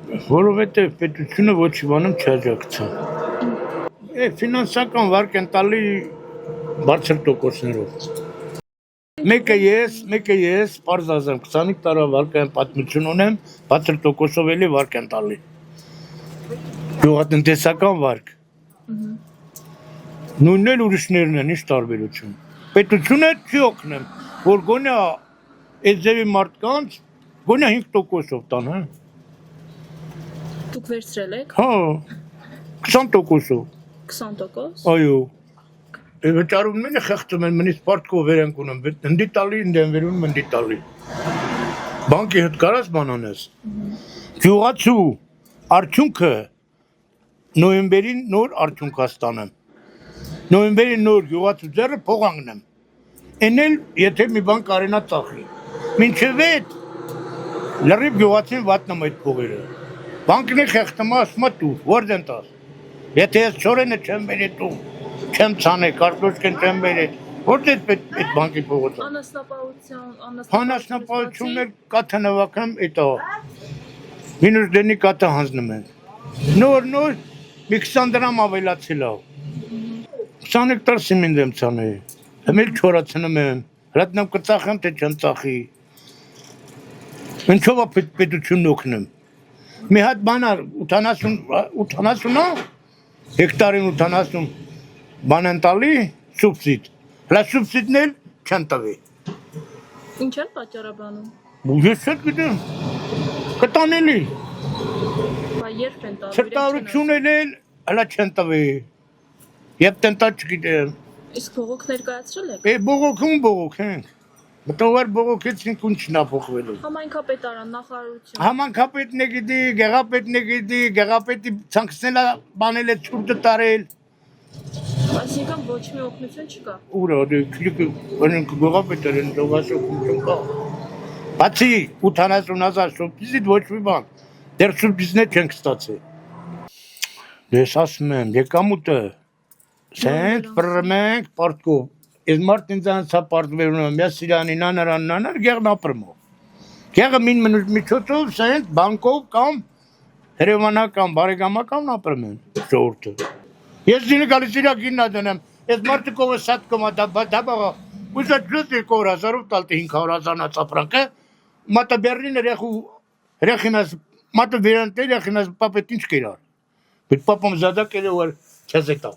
Որովհետև պետությունը ոչի բանում չաջակցա։ Ֆինանսական վարկ են տալի բարձր տոկոսներով։ Մեկը ես, պարզ ասեմ, 25 տարվա վարկային պատմություն ունեմ, բարձր տոկոսով էլի վարկ են տալի։ Գյուղատնտեսական վարկ։ Նույնն էլ ուրիշներն են, ինչ տարբերություն։ Պետությունը չի օգնեմ, որ գոնե այս ձևի մարդկանց գոնե 5%-ով տան, հա։ Դուք վերցրել եք։ Հա, 20%-ով։ 20%։ Այո։ Վճարում են խեղճում են, մնից պարտքով վերենք ունեմ, ընդի տալի, ընդեն վերում ընդի տալի։ Բանկի հետ կարաս բան անես։ Գյուղացու արդյունքը նոյեմբերին նոր արդյունք հաստանեմ։ Նոյեմբերին նոր գյուղացու ձեռը փող անգնեմ։ Էնել, եթե մի բան կարենա ծախի։ Մինչև այդ լրիվ գյուղացին վատնամ այդ փողերը։ Բանկն է խեղճում, ասում է տուր, որտեն տաս։ Եթե ես չորենը չեմ բերի տու, չեմ ցանել, կարտոշկեն չեմ բերի, որտե՞ց այդ բանկի փողը տա։ Անասնապահությունն էլ կաթը նվակեմ, էտա։ Մինուս դենի կաթը հանձնում են։ Նոր մի 20 դրամ ավելացել է։ 20 հեկտար սիմինտ եմ ցանել։ Հիմա չորացնում եմ, հրատնամ կծախեմ, թե չեմ ծախի։ Ինչով է պետությունն օգնում։ Մի հատ բան 80 հեկտարին 80 բան են տալի սուբսիդ։ Հլա սուբսիդն էլ չեն տվի։ Ինչ են պատճառաբանում։ Ես չեմ գիտեմ։ Կտանելի։ Երբ են տալու։ Սրտարություն էլ հլա չեն տվի։ Եվ տենտա չգիտեմ։ Իսկ բողոք ներկայացրել եք։ Բողոք ենք։ Մտովար բողոքեցին քունչն ապոխվելու։ Համայնքապետարան, նախարարություն։ Համայնքապետն է գիտի, գեղապետն է գիտի, գեղապետի ցանկացնել է բանել է ցուրտը տարել։ Այսինքն ոչ մի օգնություն չկա։ Ուրա, դե քլիկը գեղապետը են դողասոքուն չկա։ Բացի 80,000 սուբսիդից ոչ մի բան։ Դեռ սուբսիդներ չենք ստացել։ Ես ասում եմ, եկամուտը սենց բռնենք պարտքով։ Ես մարդ ինձ անցա պարտվերում եմ, ես իրանի նանար, գեղն ապրմով։ Գեղը մին միջոցով սենց բանկով կամ հրևանական, բարեկամական ապրում են ժողովուրդը։ Ես դինը գալիս իրա գիննա դնեմ, ես մարդը կովը սատ կոմա դաբաղա, ուզա ջոտ 200,000-ով տալտի 500,000-ա ծապրանքը, մատը բերրին ռեխինաս, մատը վերանտել ռեխինաս պապետ ինչ կերար։ Բիտ պապամ զադակ էր որ չեզ էտա։